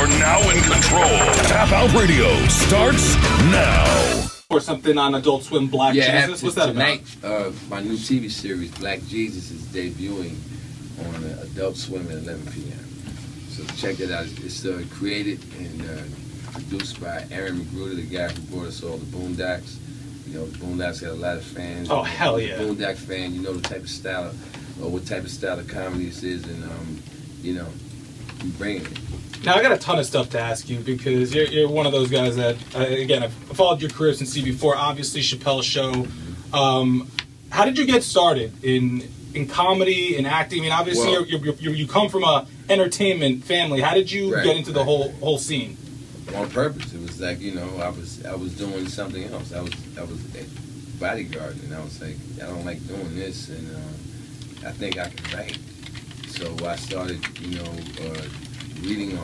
You're now in control. Tap Out Radio starts now. Or something on Adult Swim, Black Jesus. What's that tonight, about? My new TV series, Black Jesus, is debuting on Adult Swim at 11 p.m. So check that out. It's created and produced by Aaron McGruder, the guy who brought us all the Boondocks. You know, the Boondocks got a lot of fans. Oh, hell yeah. Boondock fan, you know the type of style, or what type of style of comedy this is, and, you know, we bring it. Now, I got a ton of stuff to ask you because you're one of those guys that, again, I've followed your career since C4, obviously Chappelle show. How did you get started in comedy and acting? I mean, obviously you come from a entertainment family. How did you get into the whole scene? On purpose. It was like, you know, I was doing something else. I was bodyguarding, and I was like, I don't like doing this, and I think I can write. So I started, you know, reading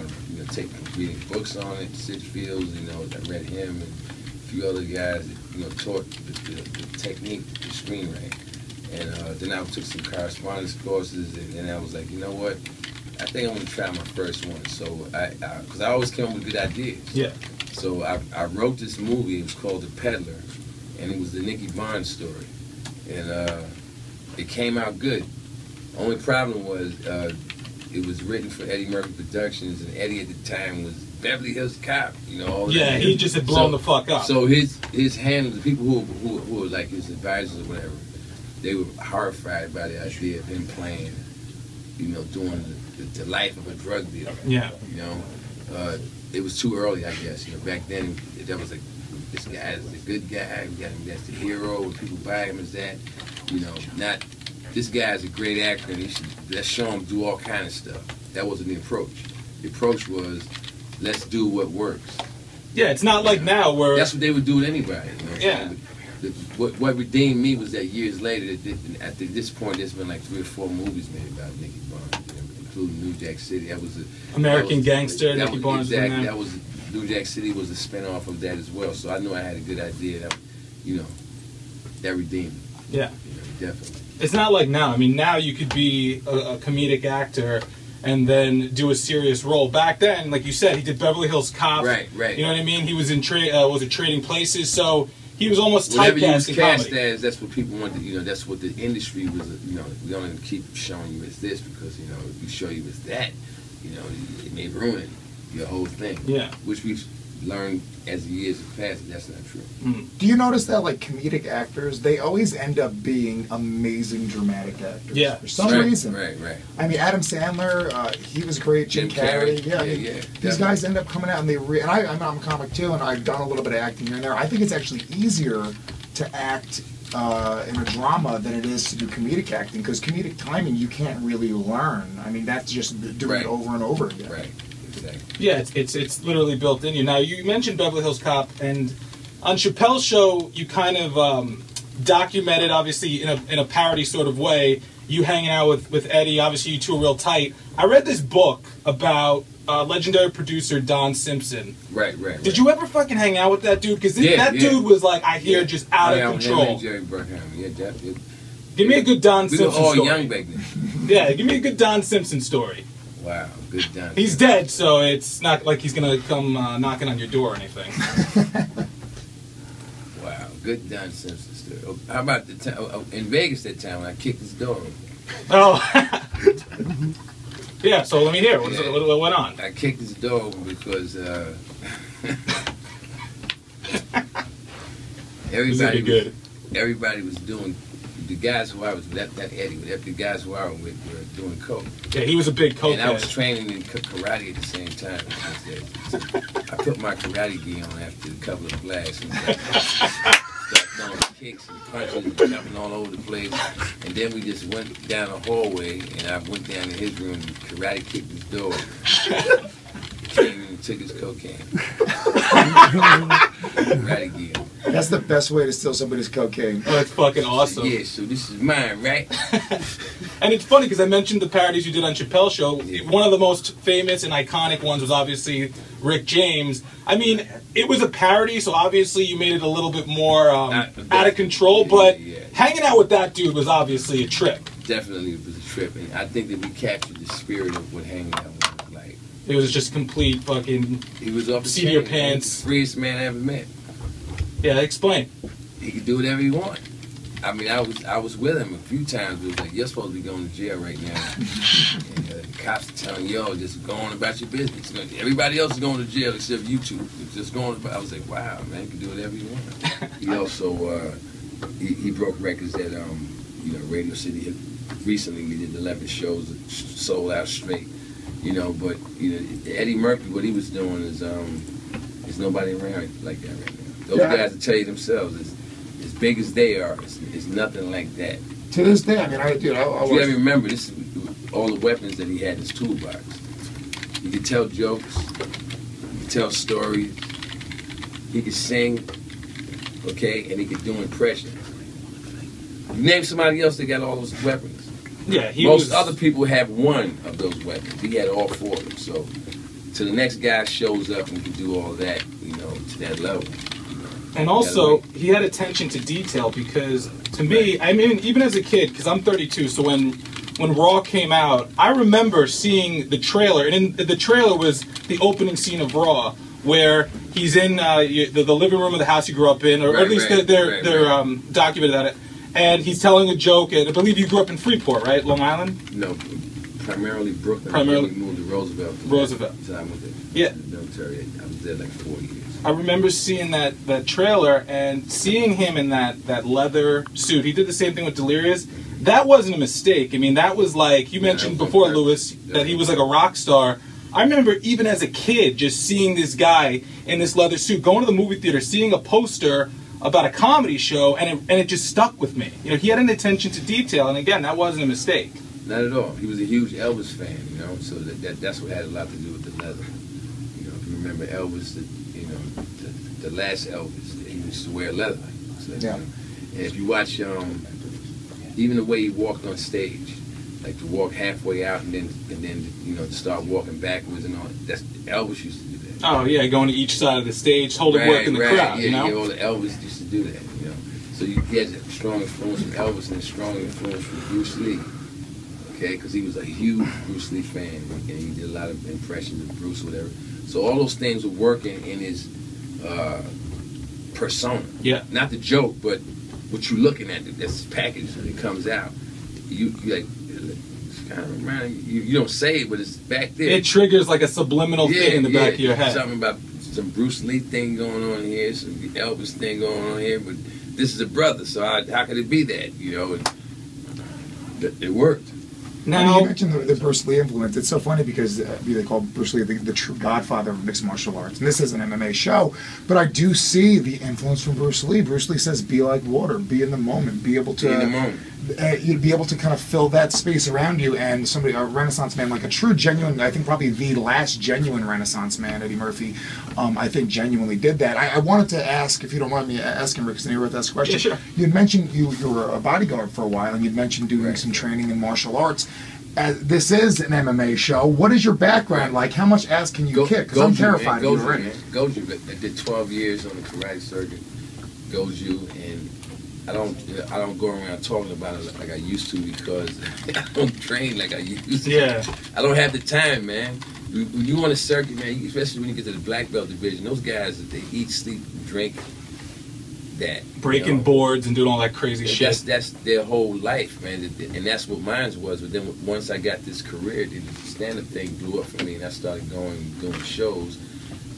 books on it. Sid Fields, you know, I read him and a few other guys that, you know, taught the technique, the screenwriting. And then I took some correspondence courses, and then I was like, you know what? I think I'm gonna try my first one. So because I always came up with good ideas. Yeah. So I wrote this movie. It was called The Peddler, and it was the Nicky Barnes story, and it came out good. Only problem was it was written for Eddie Murphy Productions, and Eddie at the time was Beverly Hills Cop. You know. All that. He just had blown the fuck up. So his handlers, the people who were like his advisors or whatever, they were horrified by the idea of him playing, you know, doing the life of a drug dealer. Yeah. You know, it was too early, I guess. You know, back then that was like, this guy is a good guy. We got him, that's the hero. And people buy him as that. You know, not this guy is a great actor, and let's show him do all kind of stuff. That wasn't the approach. The approach was, let's do what works. Yeah, it's not like now where that's what they would do with anybody. You know what yeah. What redeemed me was that years later, at this point, there's been like 3 or 4 movies made about Nicky Barnes, including New Jack City. That was American Gangster. Nicky Barnes. Exactly. That was New Jack City was a spinoff of that as well. So I knew I had a good idea that, you know, that redeemed me. Yeah. You know, definitely. It's not like now. I mean, now you could be a comedic actor and then do a serious role. Back then, like you said, he did Beverly Hills Cop. Right. You know what I mean? He was in Trading Places, so he was almost whatever you was typecast in cast comedy. as, that's what people wanted. You know, that's what the industry was. You know, we don't even keep showing you as this because, you know, if we show you as that, you know, it may ruin your whole thing. Yeah. Which we've learned as the years have passed, that's not true. Do you notice that, like, comedic actors, they always end up being amazing dramatic actors? Yeah. For some reason. Right. I mean, Adam Sandler, he was great. Jim Carrey. Yeah, these guys end up coming out and I'm a comic too, and I've done a little bit of acting here and there. I think it's actually easier to act in a drama than it is to do comedic acting, because comedic timing you can't really learn. I mean, that's just doing it over and over again. Right. Exactly. Yeah, it's literally built in you. Now, you mentioned Beverly Hills Cop, and on Chappelle's show, you kind of documented, obviously, in a parody sort of way, you hanging out with Eddie. Obviously, you two are real tight. I read this book about legendary producer Don Simpson. Right. Did you ever fucking hang out with that dude? Because that dude was, like, I hear, just out of control. Jerry Bruckheimer. Yeah, definitely. Give me a good Don Simpson story. We were all young back then. Yeah, give me a good Don Simpson story. Wow, good Don. He's dead, so it's not like he's gonna come knocking on your door or anything. Wow, good Don Simpson story. Oh, how about the time in Vegas that time when I kicked his door open? Oh, yeah. So let me hear what went on. I kicked his door open because everybody was doing. The guys who I was with, that Eddie, the guys who I was with were doing coke. Yeah, he was a big coke and head. I was training in karate at the same time. So I put my karate gi on after a couple of blasts and started throwing kicks and punches and jumping all over the place. And then we just went down a hallway, and I went down to his room and karate kicked his door. Came in and took his cocaine. Karate gi on. That's the best way to steal somebody's cocaine. Oh, that's fucking awesome. Yeah, so this is mine, right? And it's funny because I mentioned the parodies you did on Chappelle's show. One of the most famous and iconic ones was obviously Rick James. I mean, it was a parody, so obviously you made it a little bit more out of control, but hanging out with that dude was obviously a trip. Definitely it was a trip, and I think that we captured the spirit of what hanging out was like. It was just complete fucking. He was off the seat of your chain, pants. The freest man I ever met. Yeah, explain. He could do whatever he wanted. I mean, I was with him a few times. It was like, you're supposed to be going to jail right now. And the cops are telling yo, just go on about your business. Everybody else is going to jail except you two. Just going about. I was like, wow, man, you can do whatever you want. He also he broke records at Radio City. Recently, we did 11 shows, sold out straight. But Eddie Murphy, what he was doing is there's nobody around like that right now. Those guys will tell you themselves. As big as they are, it's nothing like that. To this day, I mean, you gotta remember, this is all the weapons that he had in his toolbox. He could tell jokes, he could tell stories, he could sing, okay, and he could do impressions. You name somebody else that got all those weapons. Yeah, Most other people have one of those weapons. He had all four of them. So, till the next guy shows up and can do all that, to that level. And also, he had attention to detail because, to me, I mean, even as a kid, because I'm 32, so when Raw came out, I remember seeing the trailer, and in the trailer was the opening scene of Raw, where he's in the living room of the house he grew up in, or at least they're documented at it, and he's telling a joke, and I believe you grew up in Freeport, right, Long Island? No, primarily Brooklyn. Primarily we moved to Roosevelt. Roosevelt. I went to Yeah. the military. I was there like 4 years. I remember seeing that trailer and seeing him in that leather suit. He did the same thing with Delirious. That wasn't a mistake. I mean, that was like, you mentioned before, Louis, that he was like a rock star. I remember even as a kid just seeing this guy in this leather suit, going to the movie theater, seeing a poster about a comedy show, and it just stuck with me. He had an attention to detail, and again, that wasn't a mistake. Not at all. He was a huge Elvis fan, so that's what had a lot to do with the leather. If you remember Elvis, the last Elvis, he used to wear leather. So, and if you watch, even the way he walked on stage, like to walk halfway out and then to start walking backwards and all. That's Elvis used to do that. Oh yeah, going to each side of the stage, holding work in the crowd. Yeah, all the Elvis used to do that. So he had a strong influence from Elvis and a strong influence from Bruce Lee. Okay, because he was a huge Bruce Lee fan and he did a lot of impressions of Bruce, whatever. So all those things were working in his persona. Yeah. Not the joke, but what you're looking at, this package that comes out. You like, it's kind of reminding you don't say it, but it's back there. It triggers like a subliminal thing in the back of your head. Something about some Bruce Lee thing going on here, some Elvis thing going on here, but this is a brother, so how could it be that? It worked. Now, you mentioned the Bruce Lee influence. It's so funny because they call Bruce Lee the true godfather of mixed martial arts. And this is an MMA show, but I do see the influence from Bruce Lee. Bruce Lee says, be like water, be in the moment, be able to... Be in the moment. You'd be able to kind of fill that space around you, and a Renaissance man, like a true, genuine, I think probably the last genuine Renaissance man, Eddie Murphy, I think genuinely did that. I wanted to ask, if you don't mind me asking, Rick, because you were this question. Yeah, sure. You'd mentioned you were a bodyguard for a while, and you'd mentioned doing some training in martial arts. This is an MMA show. What is your background like? How much ass can you kick? Because I'm terrified of you already. Goju, I did 12 years on the karate circuit. Goju, and I don't go around talking about it like I used to because I don't train like I used to. Yeah. I don't have the time, man. When you on a circuit, man, especially when you get to the black belt division, those guys, they eat, sleep, drink that. Breaking boards and doing all that crazy shit. That's their whole life, man. And that's what mine was. But then once I got this career, the stand-up thing blew up for me, and I started doing shows.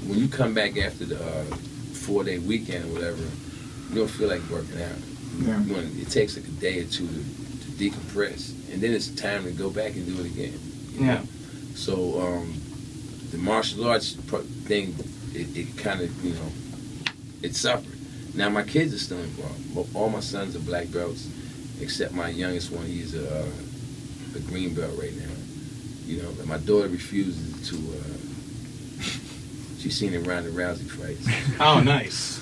When you come back after the 4-day weekend or whatever, you don't feel like working out. Yeah. It takes like a day or two to decompress, and then it's time to go back and do it again. Yeah. So the martial arts thing, it kind of, it suffered. Now my kids are still involved. All my sons are black belts, except my youngest one. He's a green belt right now. But my daughter refuses to. She's seen the Ronda Rousey fights. Oh, nice.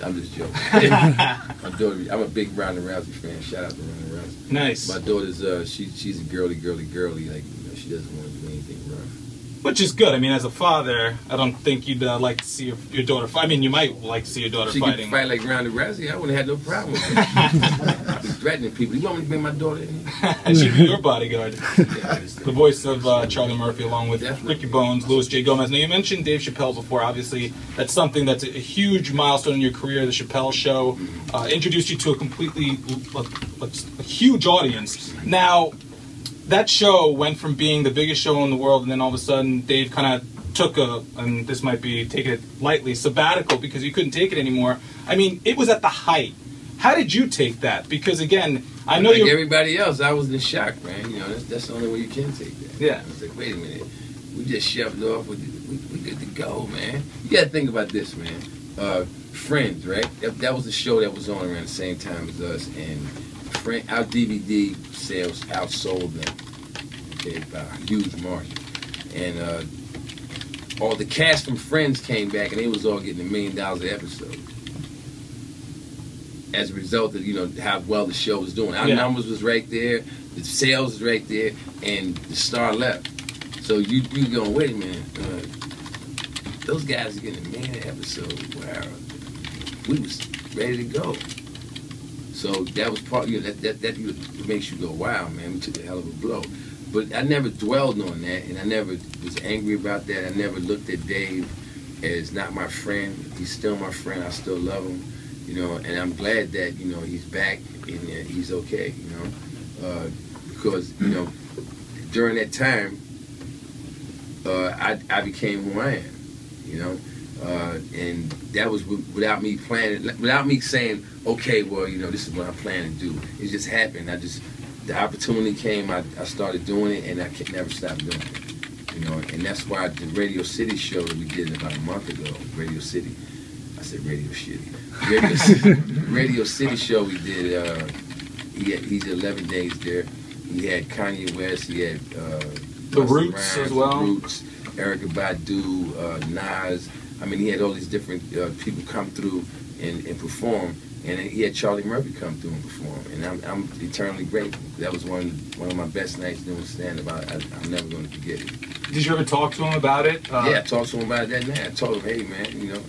I'm just joking. My daughter, I'm a big Ronda Rousey fan. Shout out to Ronda Rousey. Nice. My daughter's she's a girly. Like she doesn't want to do anything rough. Which is good. I mean, as a father, I don't think you'd like to see your daughter fight. I mean, you might like to see your daughter fighting. She could fight like Ronda Rousey. I wouldn't have had no problem with it. I've been threatening people. You want me to bring my daughter in here? And she'd be your bodyguard. The voice of Charlie Murphy, along with Ricky Bones, Louis J. Gomez. Now, you mentioned Dave Chappelle before. Obviously, that's something that's a huge milestone in your career. The Chappelle Show introduced you to a completely a huge audience. Now, that show went from being the biggest show in the world, and then all of a sudden Dave kind of took and this might be taking it lightly, sabbatical, because you couldn't take it anymore. I mean, it was at the height. How did you take that? Because again, I know like everybody else, I was in shock, man. You know, that's the only way you can take that. Yeah. I was like, wait a minute, we just shoved it off. We good to go, man. You got to think about this, man. Friends, right? That was the show that was on around the same time as us, and our DVD sales outsold them, okay, by a huge margin. And all the cast from Friends came back, and they was all getting $1 million an episode. As a result of, you know, how well the show was doing. Our numbers was right there, the sales was right there, and the star left. So you going, wait a minute, those guys are getting $1 million an episode. Wow, we was ready to go. So that was part, you know, that makes you go, wow, man, we took a hell of a blow. But I never dwelled on that, and I never was angry about that. I never looked at Dave as not my friend. He's still my friend. I still love him, you know, and I'm glad that, you know, he's back and he's okay, you know, because, you know, during that time, I became who I am, you know, and that was without me planning, without me saying, okay, well, you know, this is what I plan to do. It just happened. The opportunity came, I started doing it, and I could never stop doing it. You know, and that's why the Radio City show that we did about a month ago, Radio City, I said Radio Shitty. Radio City show we did, he's 11 days there. He had Kanye West, he had The Roots as well. The Roots, Erykah Badu, Nas. I mean, he had all these different people come through and perform. And he had Charlie Murphy come through and perform, and I'm eternally grateful. That was one of my best nights doing stand-up. I'm never going to forget it. Did you ever talk to him about it? Yeah, I talked to him about it that night. I told him, hey, man, you know,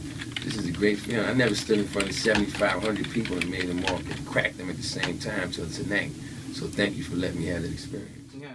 this is a great feeling. I never stood in front of 7,500 people and made them all and cracked them at the same time till tonight. So thank you for letting me have that experience. Yeah.